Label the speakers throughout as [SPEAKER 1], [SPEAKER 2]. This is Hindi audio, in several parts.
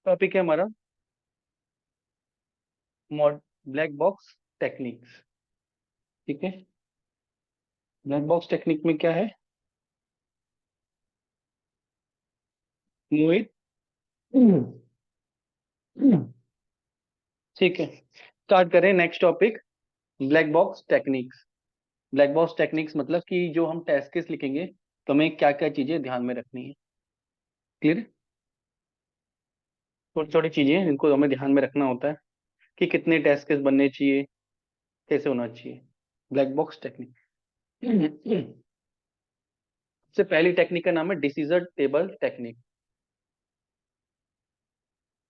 [SPEAKER 1] टॉपिक है हमारा मॉड ब्लैक बॉक्स टेक्निक्स। ठीक है, ब्लैक बॉक्स टेक्निक में क्या है मोहित? ठीक है, स्टार्ट करें next topic, black box techniques. Black box techniques मतलब कि जो हम टेस्ट केस लिखेंगे तो हमें क्या क्या चीजें ध्यान में रखनी है। क्लियर? छोटी छोटी चीजें हैं जिनको हमें ध्यान में रखना होता है कि कितने टेस्ट केस बनने चाहिए, कैसे होना चाहिए। ब्लैक बॉक्स टेक्निक सबसे पहली टेक्निक का नाम है decision table technique.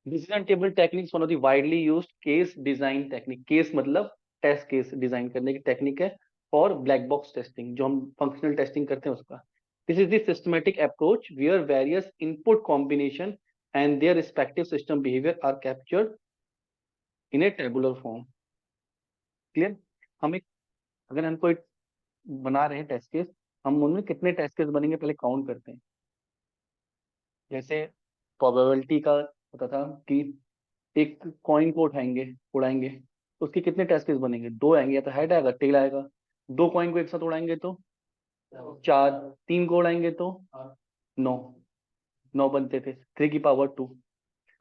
[SPEAKER 1] Decision table technique one of the widely used case design technique. Case मतलब टेस्ट केस डिजाइन करने की टेक्निक है फॉर ब्लैक बॉक्स टेस्टिंग, जो हम फंक्शनल टेस्टिंग करते हैं उसका। This is the systematic approach where various input combination and their respective system behaviour are captured in a tabular form. Clear? हम एक अगर हम कोई बना रहे हैं टेस्ट केस, हम उनमें कितने टेस्ट केस बनेंगे पहले काउंट करते हैं। जैसे प्रोबेबिलिटी का होता था कि एक कॉइन को उड़ाएंगे तो उसके कितने टेस्ट केस बनेंगे? दो आएंगे, या तो हेड आएगा टेल आएगा। दो कॉइन को एक साथ उड़ाएंगे तो चार, तीन को उड़ाएंगे तो नौ। नौ बनते थे, 3 की पावर 2।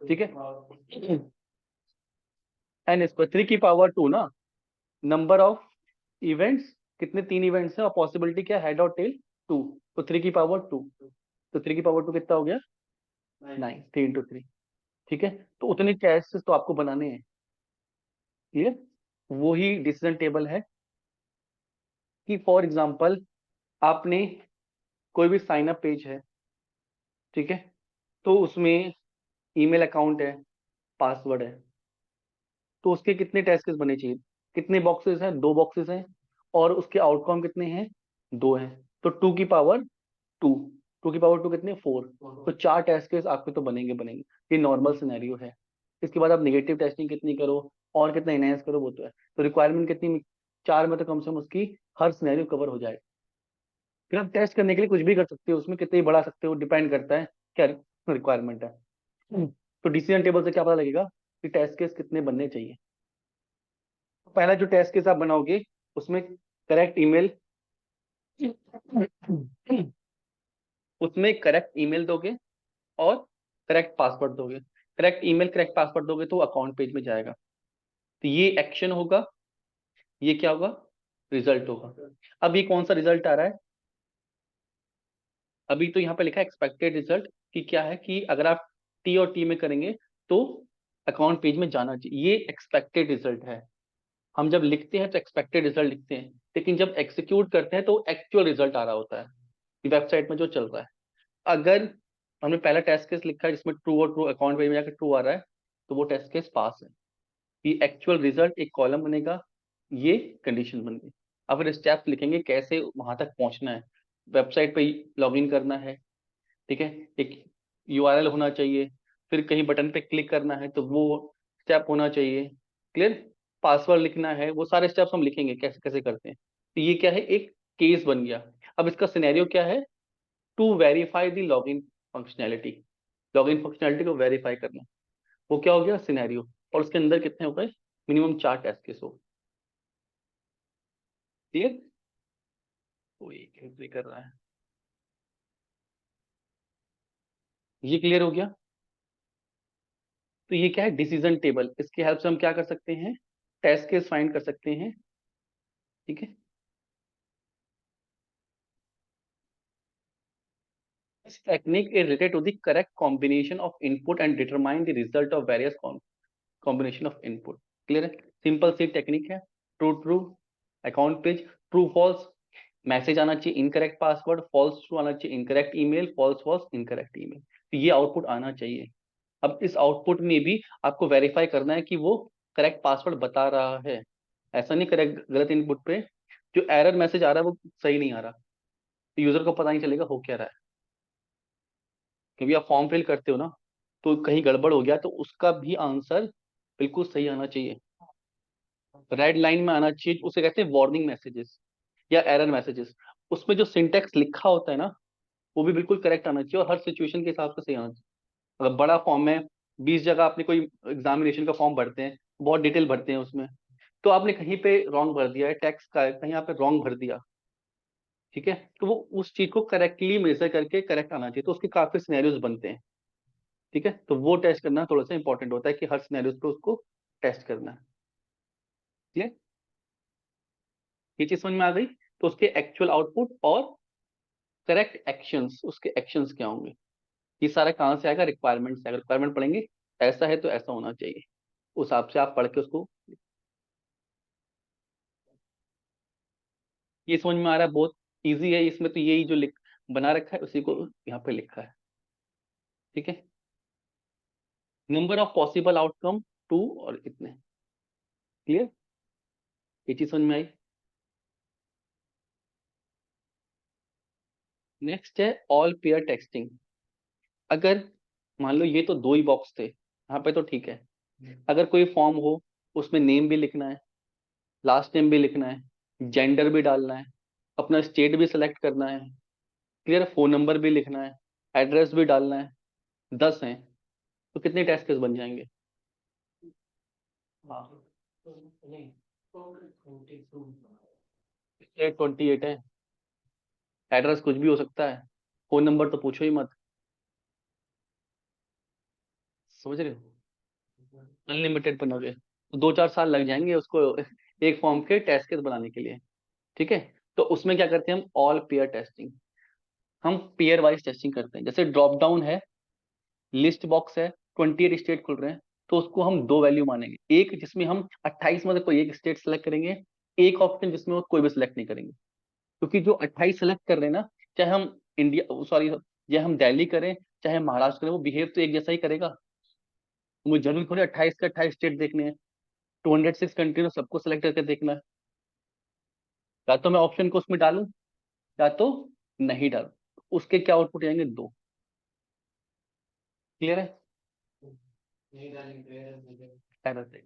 [SPEAKER 1] ठीक है, एन स्क्वायर 3 की पावर 2 ना। नंबर ऑफ इवेंट्स कितने? तीन इवेंट्स है और पॉसिबिलिटी क्या? हेड और टेल 2। तो 3 की पावर 2, तो 3 की पावर 2 कितना हो गया? 9, 3 × 3। ठीक है, तो उतने टेस्ट तो आपको बनाने हैं। क्लियर? वो ही डिसीजन टेबल है कि फॉर एग्जांपल आपने कोई भी साइन अप पेज है, ठीक है, तो उसमें ईमेल अकाउंट है, पासवर्ड है, तो उसके कितने टेस्ट केस बने चाहिए? कितने बॉक्सेस हैं? दो बॉक्सेस हैं, और उसके आउटकम कितने हैं? दो हैं। तो 2 की पावर 2, 2 की पावर 2 कितने? 4। तो चार टेस्ट केस आपके तो बनेंगे। ये नॉर्मल सिनेरियो है। इसके बाद आप नेगेटिव टेस्टिंग कितनी करो और कितना इनहेंस करो वो तो है। तो रिक्वायरमेंट कितनी? चार में तो कम से कम उसकी हर सिनेरियो कवर हो जाए। फिर आप टेस्ट करने के लिए कुछ भी कर सकते हो, उसमें कितने ही बढ़ा सकते हो, डिपेंड करता है क्या रिक्वायरमेंट है। तो डिसीजन टेबल से क्या पता लगेगा कि टेस्ट केस कितने बनने चाहिए। तो पहला जो टेस्ट केस आप बनाओगे उसमें करेक्ट ईमेल उसमें करेक्ट ईमेल दोगे और करेक्ट पासवर्ड दोगे। करेक्ट ईमेल करेक्ट पासवर्ड दोगे तो अकाउंट पेज में जाएगा। तो ये एक्शन होगा, ये क्या होगा? रिजल्ट होगा। अब ये कौन सा रिजल्ट आ रहा है? अभी तो यहाँ पे लिखा है एक्सपेक्टेड रिजल्ट, कि क्या है कि अगर आप टी और टी में करेंगे तो अकाउंट पेज में जाना चाहिए। ये एक्सपेक्टेड रिजल्ट है। हम जब लिखते हैं तो एक्सपेक्टेड रिजल्ट लिखते हैं, लेकिन जब एग्जीक्यूट करते हैं तो एक्चुअल रिजल्ट आ रहा होता है वेबसाइट में जो चल रहा है। अगर हमने पहला टेस्ट केस लिखा है जिसमें ट्रू और ट्रू अकाउंट पेज में जाकर ट्रू आ रहा है, तो वो टेस्ट केस पास है। ये एक्चुअल रिजल्ट एक कॉलम बनेगा, ये कंडीशन बन गई। अब फिर स्टेप्स लिखेंगे कैसे वहां तक पहुंचना है। वेबसाइट पे लॉगिन करना है, ठीक है, एक यूआरएल होना चाहिए, फिर कहीं बटन पे क्लिक करना है तो वो स्टेप होना चाहिए। क्लियर? पासवर्ड लिखना है, वो सारे स्टेप्स हम लिखेंगे कैसे कैसे करते हैं। तो ये क्या है? एक केस बन गया। अब इसका सिनेरियो क्या है? To verify the login functionality. Login functionality को वेरीफाई करना, वो क्या हो गया? सिनेरियो। और उसके अंदर कितने हो गए? मिनिमम 4 टेस्ट केस हो। क्लियर? वो एक एग्री कर रहा है। ये क्लियर हो गया? तो ये क्या है? Decision table. इसकी हेल्प से हम क्या कर सकते हैं? टेस्ट केस फाइंड कर सकते हैं। ठीक है, this technique is related to the correct combination of input and determine the result of various combination of input. Clear है? सिंपल सी टेक्निक है। True true account page, true false message आना चाहिए, इनकरेक्ट पासवर्ड, फॉल्स ट्रू आना चाहिए, incorrect email, false false incorrect email. तो ये आउटपुट आना चाहिए। अब इस आउटपुट में भी आपको वेरीफाई करना है कि वो करेक्ट पासवर्ड बता रहा है। ऐसा नहीं करेक्ट गलत इनपुट पे जो एरर मैसेज आ रहा है वो सही नहीं आ रहा, तो यूजर को पता नहीं चलेगा हो क्या रहा है। क्योंकि आप फॉर्म फिल करते हो ना, तो कहीं गड़बड़ हो गया तो उसका भी आंसर बिल्कुल सही आना चाहिए, रेड लाइन में आना चाहिए। उसे कहते हैं वार्निंग मैसेजेस या एरर मैसेजेस। उसमें जो सिंटेक्स लिखा होता है ना, वो भी बिल्कुल करेक्ट आना चाहिए और हर सिचुएशन के हिसाब से सही आना चाहिए। अगर बड़ा फॉर्म है 20 जगह आपने कोई एग्जामिनेशन का फॉर्म भरते हैं, बहुत डिटेल भरते हैं उसमें, तो आपने कहीं पे रॉन्ग भर दिया है, टैक्स का कहीं आप पे रॉन्ग भर दिया, ठीक है, तो वो उस चीज को करेक्टली मेजर करके करेक्ट आना चाहिए, तो उसके काफी सिनेरियोज बनते हैं, ठीक है, तो वो टेस्ट करना थोड़ा सा इंपॉर्टेंट होता है कि हर सिनेरियोज पे उसको टेस्ट करना है, ठीक है, ये चीज समझ में आ गई। तो उसके एक्चुअल आउटपुट और करेक्ट एक्शंस, उसके एक्शंस क्या होंगे, ये सारा कहाँ से आएगा, रिक्वायरमेंट से आएगा, रिक्वायरमेंट पढ़ेंगे ऐसा है तो ऐसा होना चाहिए, उस हिसाब से आप पढ़ के उसको, ये समझ में आ रहा है, बहुत इजी है, इसमें तो यही जो लिख बना रखा है उसी को यहाँ पे लिखा है, ठीक है, number of possible outcome two, और इतने, क्लियर, ये चीज समझ में आई। नेक्स्ट है ऑल पेयर टेक्सटिंग। अगर मान लो ये तो दो ही बॉक्स थे यहाँ पे, तो ठीक है, अगर कोई फॉर्म हो, उसमें नेम भी लिखना है, लास्ट नेम भी लिखना है, जेंडर भी डालना है, अपना स्टेट भी सिलेक्ट करना है, क्लियर, फोन नंबर भी लिखना है, एड्रेस भी डालना है, 10 हैं, तो कितने टेस्ट केस बन जाएंगे। हाँ, 28 है, एड्रेस कुछ भी हो सकता है, फोन नंबर तो पूछो ही मत, समझ रहे हो, अनलिमिटेड बनोगे तो 2-4 साल लग जाएंगे उसको एक फॉर्म के टेस्ट केस बनाने के लिए, ठीक है, तो उसमें क्या करते हैं हम, ऑल पेयर टेस्टिंग, हम पेयर वाइज टेस्टिंग करते हैं, जैसे ड्रॉप डाउन है, लिस्ट बॉक्स है, 28 स्टेट खुल रहे हैं, तो उसको हम दो वैल्यू मानेंगे, एक जिसमें हम 28 में से कोई एक स्टेट सेलेक्ट करेंगे, एक ऑप्शन जिसमें वो कोई भी सिलेक्ट नहीं करेंगे, क्योंकि जो 28 सेलेक्ट कर रहे हैं ना, चाहे हम इंडिया सॉरी, चाहे हम दिल्ली करें, चाहे महाराष्ट्र करें, वो बिहेव तो एक जैसा ही करेगा, मुझे जरूरी थोड़ी 28 का 28 स्टेट देखने हैं, 206 कंट्री में सबको सेलेक्ट करके देखना है, या तो मैं ऑप्शन को उसमें डालूं या तो नहीं डालूं, उसके क्या आउटपुट आएंगे, दो, क्लियर है, एरर है।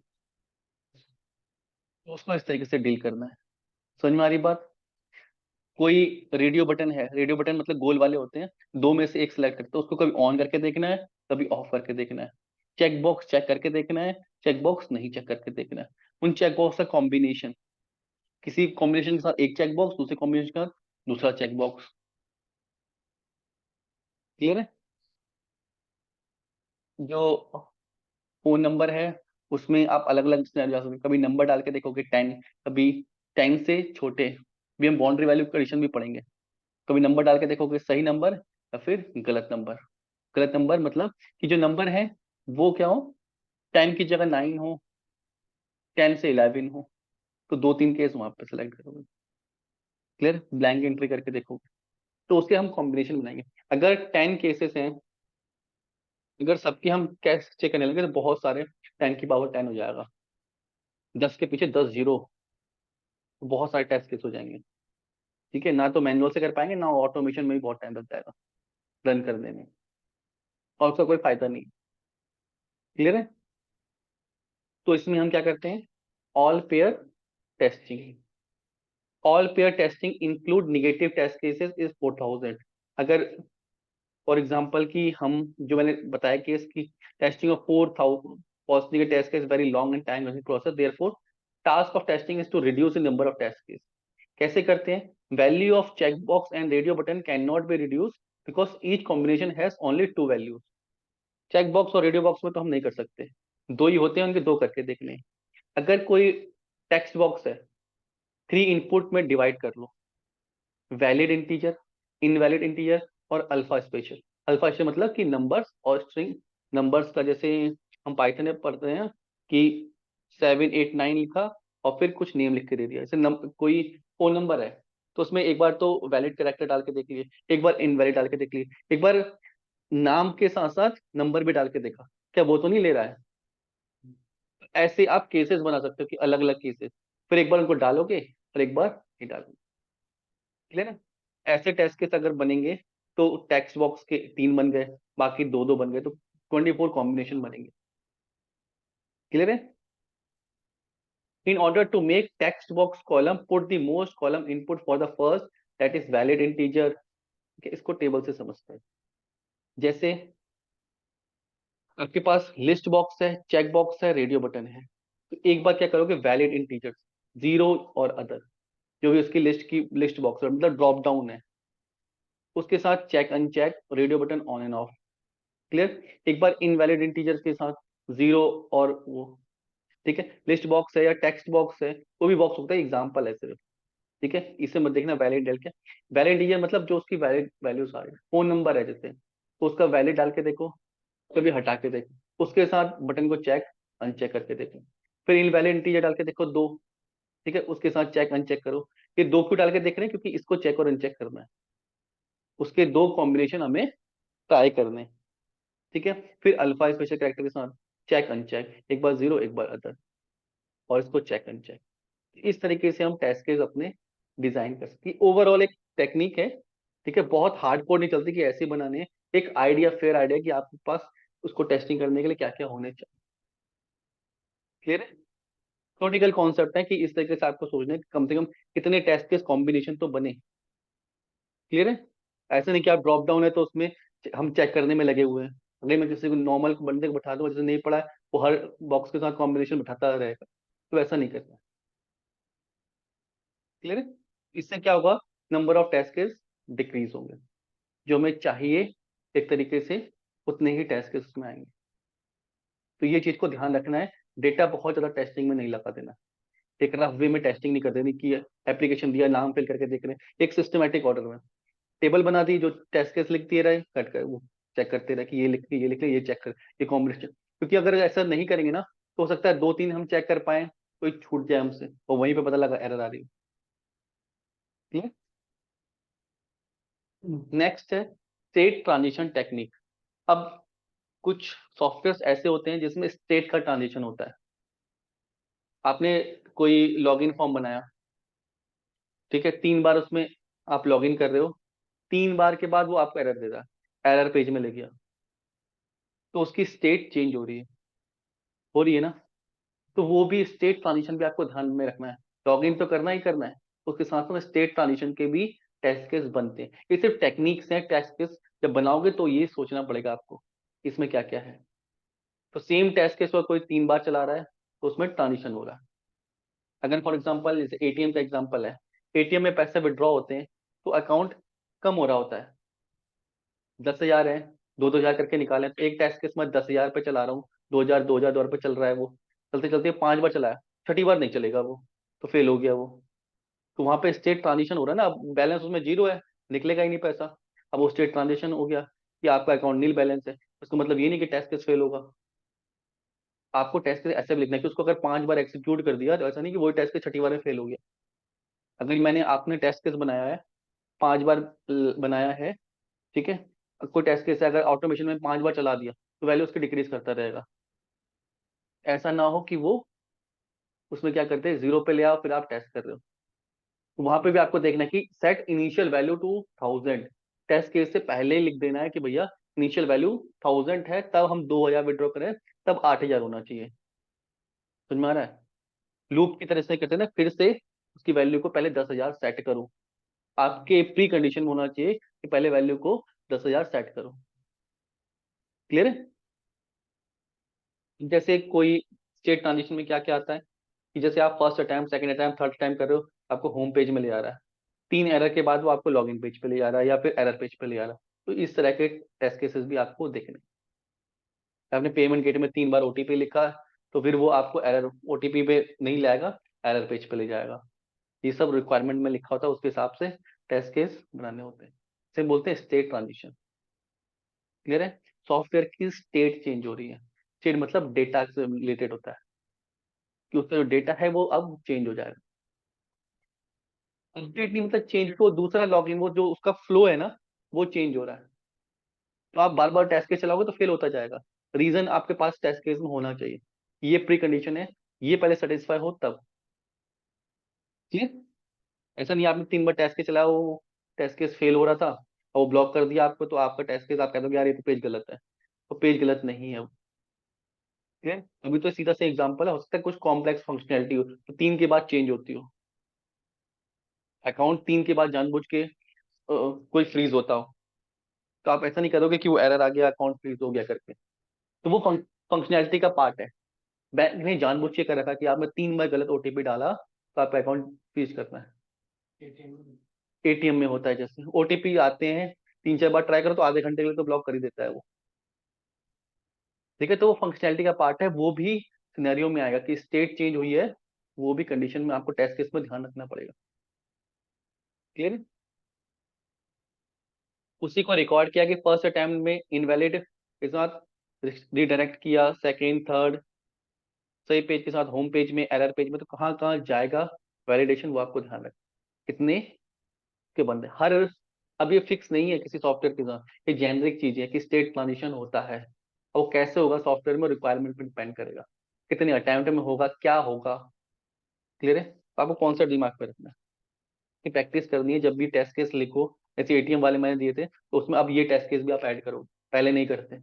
[SPEAKER 1] तो उसको इस तरीके से डील करना है, समझ में आ रही बात। कोई रेडियो बटन है, रेडियो बटन मतलब गोल वाले होते हैं, दो में से एक सिलेक्ट करते हैं, उसको कभी ऑन करके देखना है, कभी ऑफ करके देखना है, चेक बॉक्स चेक करके देखना है, चेक बॉक्स नहीं चेक करके देखना है, उन चेक बॉक्स का कॉम्बिनेशन, किसी कॉम्बिनेशन के साथ एक चेक बॉक्स, दूसरे कॉम्बिनेशन के साथ दूसरा चेक बॉक्स, क्लियर है। जो फोन नंबर है, उसमें आप अलग अलग सिनेरियो जा सकते हैं, कभी नंबर डाल के देखोगे 10, कभी 10 से छोटे, भी हम बाउंड्री वैल्यू कंडीशन भी पढ़ेंगे, कभी नंबर डाल के देखोगे सही नंबर या फिर गलत नंबर, गलत नंबर मतलब कि जो नंबर है वो क्या हो, 10 की जगह 9 हो, 10 से 11 हो, तो दो तीन केस वहां पे सेलेक्ट करोगे, क्लियर, ब्लैंक एंट्री करके देखोगे, तो उसके हम कॉम्बिनेशन बनाएंगे। अगर 10 केसेस हैं, अगर सबके हम कैश चेक करने लगे तो बहुत सारे, 10 की पावर 10 हो जाएगा, 10 के पीछे 10 जीरो, तो बहुत सारे टेस्ट केस हो जाएंगे, ठीक है, ना तो मैनुअल से कर पाएंगे, ना ऑटोमेशन में भी बहुत टाइम लग जाएगा रन करने में, और उसका कोई फायदा नहीं, क्लियर है। तो इसमें हम क्या करते हैं, all pair testing, all pair testing include negative test cases is 4000, अगर फॉर एग्जांपल कि हम, जो मैंने बताया केस की testing of 4000 positive test case very long and time consuming process, therefore task of testing is to reduce the number of test case. कैसे करते हैं, value of check box and radio button cannot be reduce because each combination has only two values, check box और रेडियो बॉक्स में तो हम नहीं कर सकते, दो ही होते हैं, उनके दो करके देख लें। अगर कोई टेक्स्ट बॉक्स है, 3 इनपुट में डिवाइड कर लो, वैलिड इंटीजर, इनवैलिड इंटीजर और अल्फा स्पेशल, अल्फा स्पेशल मतलब कि नंबर्स और स्ट्रिंग, नंबर्स का जैसे हम पाइथन में पढ़ते हैं कि 7 8 9 लिखा और फिर कुछ नेम लिख के दे दिया, जैसे कोई फोन नंबर है, तो उसमें एक बार तो वैलिड कैरेक्टर डाल के देख लिए, एक बार इनवैलिड डाल के देख लिए, एक बार नाम के साथ साथ नंबर भी डाल के देखा, क्या वो तो नहीं ले रहा है, ऐसे आप केसेस बना सकते हो कि अलग अलग केसेस, फिर एक बार उनको डालोगे और एक बार नहीं डालोगे, क्लियर है। ऐसे टेस्ट केस अगर बनेंगे तो टेक्स्ट बॉक्स के 3 बन गए, बाकी दो दो बन गए, तो 24 कॉम्बिनेशन बनेंगे, क्लियर है। In order to make text box column, put the most column input for the first, that is valid integer, इसको टेबल से समझते हैं, जैसे आपके पास लिस्ट बॉक्स है, चेक बॉक्स है, रेडियो बटन है। तो एक बार क्या करोगे, वैलिड इंटीजर्स, जीरो और अदर, जो भी उसकी लिस्ट की लिस्ट बॉक्स है मतलब ड्रॉप डाउन है, उसके साथ check uncheck, radio button on and off. Clear. एक बार इनवैलिड इंटीजर्स के साथ जीरो और वो। ठीक है, लिस्ट बॉक्स है या टेक्स्ट बॉक्स है, वो भी बॉक्स होता है, एग्जाम्पल है सिर्फ। ठीक है, इसे मत देखना वैलिड डाल के। वैलिड इंटीजर मतलब जो उसकी वैलिड वैल्यूज आ रही है, फोन नंबर है जैसे, तो उसका वैलिड डाल के देखो, कभी हटा के देखो, उसके साथ बटन को चेक अनचेक करके देखो। फिर इनवैलिड इंटीजर डाल के देखो दो। ठीक है, उसके साथ चेक अनचेक करो। ये दो क्यों डाल के देख रहे हैं, क्योंकि इसको चेक और अनचेक करना है, उसके दो कॉम्बिनेशन हमें ट्राई करने हैं। ठीक है, फिर अल्फा स्पेशल कैरेक्टर के साथ चेक अनचेक, एक बार जीरो एक बार अदर, और इसको चेक अनचेक। इस तरीके से हम टेस्ट केस अपने डिजाइन कर सकते हैं। ओवरऑल एक टेक्निक है। ठीक है, बहुत हार्ड कोड नहीं चलती कि ऐसे ही बनाने हैं। एक आइडिया, फेयर आइडिया कि आपके पास उसको टेस्टिंग करने के लिए क्या क्या होने चाहिए। क्लियर है। थ्योरेटिकल कॉन्सेप्ट है कि इस तरीके से आपको सोचना है कि कम से कम कितने टेस्ट केस कॉम्बिनेशन तो बने। क्लियर है। ऐसा नहीं कि आप ड्रॉप डाउन है तो उसमें हम चेक करने में लगे हुए हैं। अगर मैं किसी को नॉर्मल बंदे को बैठा दूं जैसे नहीं पढ़ा है, वो हर बॉक्स के साथ कॉम्बिनेशन बैठाता रहेगा, तो ऐसा नहीं करना। क्लियर है। इससे क्या होगा, number of test case decrease होंगे, जो हमें चाहिए एक तरीके से उतने ही टेस्ट केस उसमें आएंगे। तो ये चीज को ध्यान रखना है, डेटा बहुत ज्यादा टेस्टिंग में नहीं लगा देना। एक रफ वे में टेस्टिंग नहीं कर देनी कि एप्लीकेशन दिया, नाम फिल करके देख रहे हैं, एक सिस्टमेटिक ऑर्डर में टेबल बना दी, जो टेस्ट केस लिखती रहे, कट कर वो चेक करते रहे कि ये लिख के ये लिख ले, ये चेक कर, ये कॉम्बिनेशन। क्योंकि अगर ऐसा नहीं करेंगे ना, तो हो सकता है दो तीन हम चेक कर पाए, कोई छूट जाए हमसे और वहीं पे पता लगा एरर आ रही है। नेक्स्ट है स्टेट ट्रांजिशन टेक्निक। अब कुछ सॉफ्टवेयर ऐसे होते हैं जिसमें स्टेट का ट्रांजिशन होता है। आपने कोई लॉगिन फॉर्म बनाया, ठीक है, 3 बार उसमें आप लॉगिन कर रहे हो, 3 बार के बाद वो आपको एरर दे रहा है, एरर पेज में ले गया, तो उसकी स्टेट चेंज हो रही है ना। तो वो भी स्टेट ट्रांजिशन भी आपको ध्यान में रखना है। लॉगिन तो करना ही करना है, उसके साथ में स्टेट ट्रांजिशन के भी टेस्ट केस बनते हैं। ये सिर्फ टेक्निक्स हैं, टेस्ट केस जब बनाओगे तो ये सोचना पड़ेगा आपको इसमें क्या क्या है। तो सेम टेस्ट केस को कोई 3 बार चला रहा है, तो उसमें ट्रांजिशन हो रहा है। अगर फॉर एग्जाम्पल जैसे एटीएम का एग्जाम्पल है, एटीएम में पैसे विड्रॉ होते हैं, तो अकाउंट कम हो रहा होता है, 10,000 है, 2,000 करके निकालें, तो एक टेस्ट केस में 10,000 पे चला रहा हूँ, 2,000 पे चल रहा है वो, चलते चलते 5 बार चलाया, छठी बार नहीं चलेगा वो, तो फेल हो गया वो। तो वहां पे स्टेट ट्रांजिशन हो रहा है ना, अब बैलेंस उसमें जीरो है, निकलेगा ही नहीं पैसा। अब वो स्टेट ट्रांजिशन हो गया कि आपका अकाउंट नील बैलेंस है, उसका मतलब ये नहीं कि टेस्ट केस फेल होगा। आपको टेस्ट केस ऐसे भी लिखना है कि उसको अगर 5 बार एग्जीक्यूट कर दिया, तो ऐसा नहीं कि वही टेस्ट केस छठी बार में फेल हो गया। अगर मैंने आपने टेस्ट केस बनाया है, 5 बार बनाया है, ठीक है, कोई टेस्ट केस है, अगर ऑटोमेशन में 5 बार चला दिया, तो वैल्यू उसकी डिक्रीज करता रहेगा। ऐसा ना हो कि वो उसमें क्या करते हैं, जीरो पे ले आओ फिर आप टेस्ट कर रहे हो। तो वहां पे भी आपको देखना है कि set initial value to 1,000, test case से पहले ही लिख देना है कि भैया इनिशियल वैल्यू 1,000 है, तब हम 2,000 विड्रॉ करें, तब 8,000 होना चाहिए। समझ में आ रहा है। लूप की तरह से कहते हैं ना, फिर से उसकी वैल्यू को पहले 10,000 सेट करो। आपके प्री कंडीशन में होना चाहिए कि पहले वैल्यू को 10,000 सेट करो। क्लियर है। जैसे कोई स्टेट ट्रांजिशन में क्या क्या आता है, कि जैसे आप first attempt, second attempt, third time कर रहे हो, आपको होम पेज में ले आ रहा है, 3 एरर के बाद वो आपको लॉगिन पेज पे ले आ रहा है या फिर एरर पेज पे ले आ रहा है। तो इस तरह के टेस्ट केसेस भी आपको देखने। आपने पेमेंट गेट में 3 बार ओटीपी लिखा, तो फिर वो आपको एरर ओटीपी पे नहीं लाएगा, एरर पेज पे ले जाएगा। ये सब रिक्वायरमेंट में लिखा होता है, उसके हिसाब से टेस्ट केस बनाने होते हैं। इसे बोलते हैं स्टेट ट्रांजिशन। क्लियर है। सॉफ्टवेयर की स्टेट चेंज हो रही है, स्टेट मतलब डेटा से रिलेटेड होता है, कि उसका जो डेटा है वो अब चेंज हो जाएगा। अपडेट नहीं मतलब चेंज, तो दूसरा लॉगिन, वो जो उसका फ्लो है ना, वो चेंज हो रहा है। तो आप बार बार टेस्ट केस चलाओगे तो फेल होता जाएगा। रीजन आपके पास टेस्ट केस में होना चाहिए, ये प्री कंडीशन है, ये पहले सेटिस्फाई हो तब। क्लियर। ऐसा नहीं आपने 3 बार टेस्ट केस चलाया, वो टेस्ट केस फेल हो रहा था और वो ब्लॉक कर दिया आपको, तो आपका टेस्ट केस आप कह दोगे यार ये तो पेज गलत है। तो पेज गलत नहीं है। ठीक है, अभी तो सीधा सा एग्जांपल है, हो सकता है कुछ कॉम्प्लेक्स फंक्शनैलिटी हो तो 3 के बाद चेंज होती हो, अकाउंट 3 के बाद जानबूझ के कोई फ्रीज होता हो, तो आप ऐसा नहीं करोगे कि वो एरर आ गया, अकाउंट फ्रीज हो गया करके। तो वो फंक्शनैलिटी का पार्ट है। बैंक ने जानबूझ के कर रखा कि आपने 3 बार गलत ओटीपी डाला तो आपका अकाउंट फ्रीज करना है। एटीएम में होता है, जैसे ओटीपी आते हैं 3-4 बार ट्राई करो तो आधे घंटे के लिए तो ब्लॉक कर ही देता है वो। ठीक है, तो वो फंक्शनैलिटी का पार्ट है, वो भी सिनेरियो में आएगा कि स्टेट चेंज हुई है, वो भी कंडीशन में आपको टेस्ट केस में ध्यान रखना पड़ेगा। क्लियर है? उसी को रिकॉर्ड किया कि फर्स्ट अटेम्प्ट में इनवैलिड के साथ रिडायरेक्ट किया, सेकेंड थर्ड सही पेज के साथ होम पेज में, एरर पेज में, तो कहाँ कहाँ जाएगा वैलिडेशन, वो आपको ध्यान रखना। कितने के बंदे हर, अब ये फिक्स नहीं है किसी सॉफ्टवेयर के साथ, ये जेनरिक चीज है कि स्टेट ट्रांजिशन होता है, और वो कैसे होगा सॉफ्टवेयर में रिक्वायरमेंट पे डिपेंड करेगा, कितने अटेम्प्ट में होगा, क्या होगा। क्लियर है? तो आपको कौन सा दिमाग पे रखना है कि प्रैक्टिस करनी है, जब भी टेस्ट केस लिखो, जैसे एटीएम वाले मैंने दिए थे तो उसमें अब ये टेस्ट केस भी आप ऐड करो, पहले नहीं करते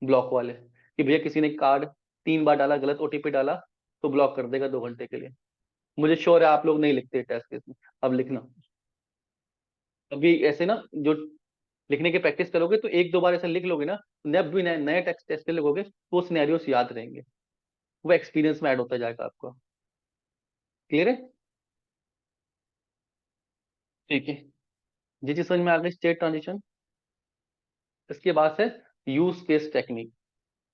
[SPEAKER 1] ब्लॉक वाले, कि भैया किसी ने कार्ड 3 बार डाला, गलत ओटीपी डाला तो ब्लॉक कर देगा 2 घंटे के लिए। मुझे श्योर है आप लोग नहीं लिखते टेस्ट केस में, अब लिखना। अभी ऐसे ना, जो लिखने की प्रैक्टिस करोगे तो 1-2 बार ऐसे लिख लोगे ना, जब भी नए नए टेक्स्ट टेस्ट लिखोगे तो वो सिनेरियोस याद रहेंगे, वो एक्सपीरियंस में ऐड होता जाएगा आपको। क्लियर है? ठीक है, जी जी, समझ में आ गई स्टेट ट्रांजिशन। इसके बाद से use case technique.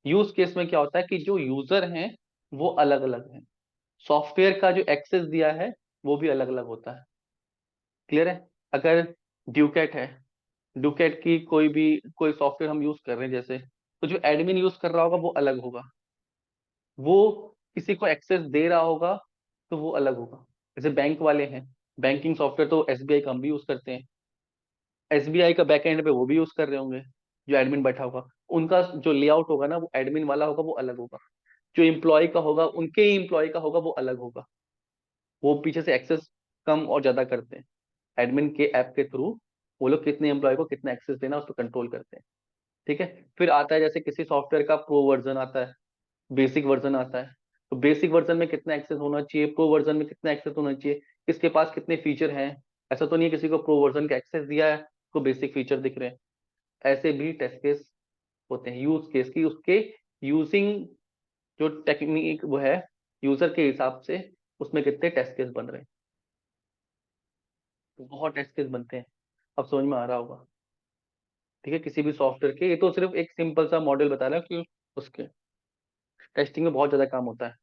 [SPEAKER 1] Use case में क्या होता है कि जो यूजर हैं वो अलग अलग हैं, सॉफ्टवेयर का जो एक्सेस दिया है वो भी अलग अलग होता है। क्लियर है? अगर ड्यूकेट है, ड्यूकेट की कोई सॉफ्टवेयर हम यूज कर रहे हैं जैसे, तो जो एडमिन यूज कर रहा होगा वो अलग होगा, वो किसी को एक्सेस दे रहा होगा तो वो अलग होगा। जैसे बैंक वाले हैं, बैंकिंग सॉफ्टवेयर तो एसबीआई का हम भी यूज करते हैं, एसबीआई का बैक एंड पे वो भी यूज कर रहे होंगे, जो एडमिन बैठा होगा उनका जो लेआउट होगा ना, वो एडमिन वाला होगा, वो अलग होगा। जो इम्प्लॉय का होगा, उनके ही इम्प्लॉय का होगा, वो अलग होगा। वो पीछे से एक्सेस कम और ज्यादा करते हैं, एडमिन के ऐप के थ्रू वो लोग कितने एम्प्लॉय को कितना एक्सेस देना, उसको कंट्रोल करते हैं। ठीक है, फिर आता है जैसे किसी सॉफ्टवेयर का प्रो वर्जन आता है, बेसिक वर्जन आता है, तो बेसिक वर्जन में कितना एक्सेस होना चाहिए, प्रो वर्जन में कितना एक्सेस होना चाहिए, किसके पास कितने फीचर हैं। ऐसा तो नहीं है किसी को प्रो वर्जन का एक्सेस दिया है तो बेसिक फीचर दिख रहे हैं। ऐसे भी टेस्ट केस होते हैं यूज केस की, उसके यूजिंग जो टेक्निक वो है, यूजर के हिसाब से उसमें कितने टेस्ट केस बन रहे हैं। तो बहुत टेस्ट केस बनते हैं, अब समझ में आ रहा होगा। ठीक है, किसी भी सॉफ्टवेयर के, ये तो सिर्फ एक सिंपल सा मॉडल बता रहा है कि उसके टेस्टिंग में बहुत ज्यादा काम होता है,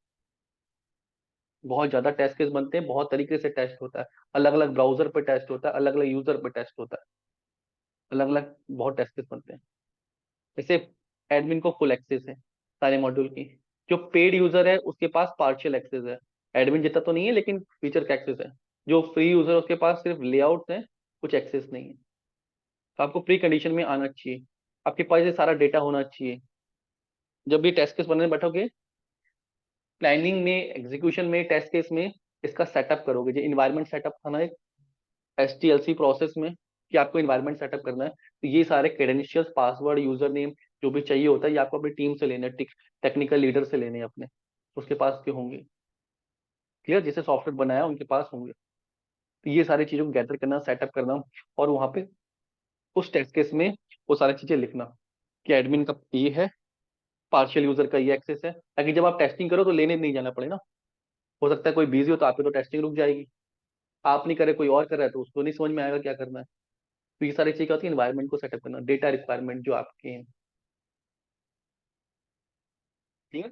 [SPEAKER 1] बहुत ज्यादा टेस्ट केस बनते हैं, बहुत तरीके से टेस्ट होता है, अलग अलग ब्राउजर पे टेस्ट होता है, अलग अलग यूजर पे टेस्ट होता है, अलग अलग बहुत टेस्ट केस बनते हैं। जैसे एडमिन को फुल एक्सेस है सारे मॉड्यूल की, जो पेड यूजर है उसके पास पार्शियल एक्सेस है, एडमिन जितना तो नहीं है लेकिन फीचर का एक्सेस है। जो फ्री यूजर है उसके पास सिर्फ लेआउट है, कुछ एक्सेस नहीं है। तो आपको प्री कंडीशन में आना चाहिए, आपके पास ये सारा डेटा होना चाहिए। जब भी टेस्ट केस बनाने बैठोगे, प्लानिंग में, एग्जीक्यूशन में, टेस्ट केस में इसका सेटअप करोगे, जो इन्वायरमेंट सेटअप था ना एसटीएलसी प्रोसेस में, कि आपको इन्वायरमेंट सेटअप करना है, तो ये सारे क्रेडेंशियल्स, पासवर्ड, यूजर नेम जो भी चाहिए होता है, ये आपको अपनी टीम से लेना है, टेक्निकल लीडर से लेने हैं अपने, उसके पास के होंगे। क्लियर? जिसे सॉफ्टवेयर बनाया उनके पास होंगे। तो ये सारी चीजों को गैदर करना, सेटअप करना, और वहां पे उस टेस्ट केस में वो सारी चीजें लिखना कि एडमिन का ये है, पार्शियल यूजर का ये एक्सेस है, ताकि जब आप टेस्टिंग करो तो लेने नहीं जाना पड़े ना। हो सकता है कोई बिजी हो तो आपकी तो टेस्टिंग रुक जाएगी, आप नहीं करे कोई और कर रहा है तो उसको नहीं समझ में आएगा क्या करना है। तो ये सारी चीजें क्या होती है, इन्वायरमेंट को सेटअप करना, डेटा रिक्वायरमेंट जो आपके हैं। ठीक है,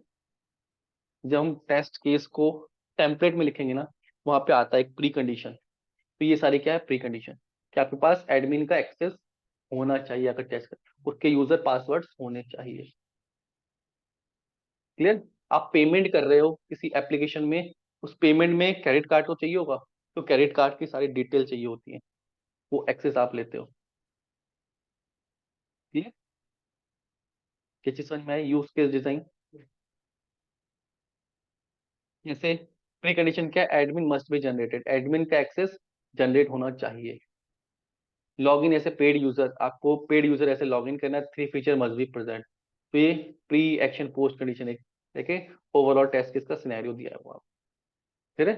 [SPEAKER 1] जब हम टेस्ट केस को टेम्पलेट में लिखेंगे ना, वहां पे आता है एक प्री कंडीशन। तो ये सारी क्या है, प्री कंडीशन, कि आपके पास एडमिन का एक्सेस होना चाहिए, अगर टेस्ट कर उसके यूजर पासवर्ड्स होने चाहिए। क्लियर? आप पेमेंट कर रहे हो किसी एप्लीकेशन में, उस पेमेंट में क्रेडिट कार्ड तो चाहिए होगा, तो क्रेडिट कार्ड की सारी डिटेल चाहिए होती है, वो एक्सेस आप लेते हो। ठीक है, क्या चीज समझ में आई? Use case design. जैसे प्री कंडीशन क्या, admin must be generated, admin का एक्सेस जनरेट होना चाहिए। लॉगिन ऐसे पेड यूजर, आपको पेड यूजर ऐसे लॉगिन करना है, 3 फीचर मस्ट बी प्रेजेंट। तो ये प्री एक्शन पोस्ट कंडीशन एक देखिए, ओवरऑल टेस्ट केस का सिनेरियो दिया है वो आप। ठीक है,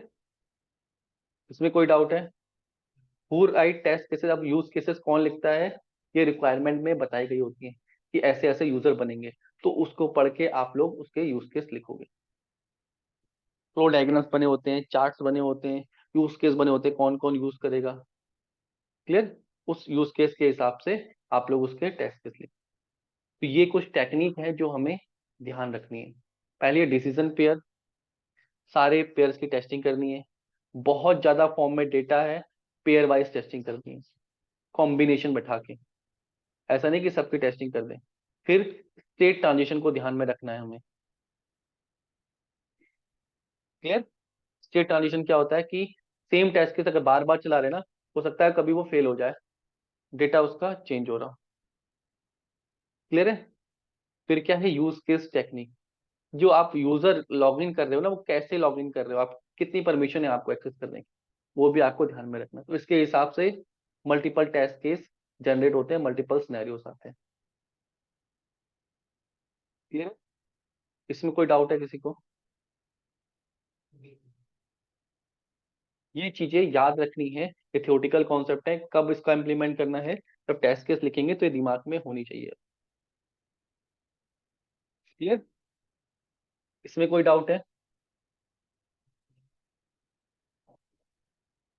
[SPEAKER 1] इसमें कोई डाउट है? पूर आई टेस्ट केसेस, अब यूज केसेस कौन लिखता है, ये रिक्वायरमेंट में बताई गई होती है कि ऐसे ऐसे यूजर बनेंगे, तो उसको पढ़ के आप लोग उसके यूज केस लिखोगे। फ्लो डायग्राम्स बने होते हैं, चार्ट्स बने होते हैं, यूज केस बने होते हैं, कौन कौन यूज करेगा। क्लियर? उस यूज केस के हिसाब से आप लोग उसके टेस्ट केस लिखो। तो ये कुछ टेक्निक है जो हमें ध्यान रखनी है। पहले डिसीजन पेयर, सारे पेयर्स की टेस्टिंग करनी है। बहुत ज्यादा फॉर्म में डेटा है, पेयर वाइज टेस्टिंग करनी है, कॉम्बिनेशन बैठा के। ऐसा नहीं कि सबकी टेस्टिंग कर दें। फिर स्टेट ट्रांजिशन को ध्यान में रखना है हमें। क्लियर? स्टेट ट्रांजिशन क्या होता है कि सेम टेस्ट केस अगर बार बार चला रहे ना, हो सकता है कभी वो फेल हो जाए, डेटा उसका चेंज हो रहा। क्लियर है? फिर क्या है यूज केस टेक्निक। जो आप यूजर लॉगिन कर रहे हो ना, वो कैसे लॉगिन कर रहे हो, आप कितनी परमिशन है आपको एक्सेस करने की, वो भी आपको ध्यान में रखना है। तो इसके हिसाब से मल्टीपल टेस्ट केस जनरेट होते हैं, मल्टीपल सिनेरियोस आते हैं। क्लियर है? इसमें कोई डाउट है किसी को? ये चीजें याद रखनी है, ये थियोटिकल कॉन्सेप्ट है, कब इसका इंप्लीमेंट करना है, जब टेस्ट केस लिखेंगे तो ये दिमाग में होनी चाहिए। क्लियर? इसमें कोई डाउट है?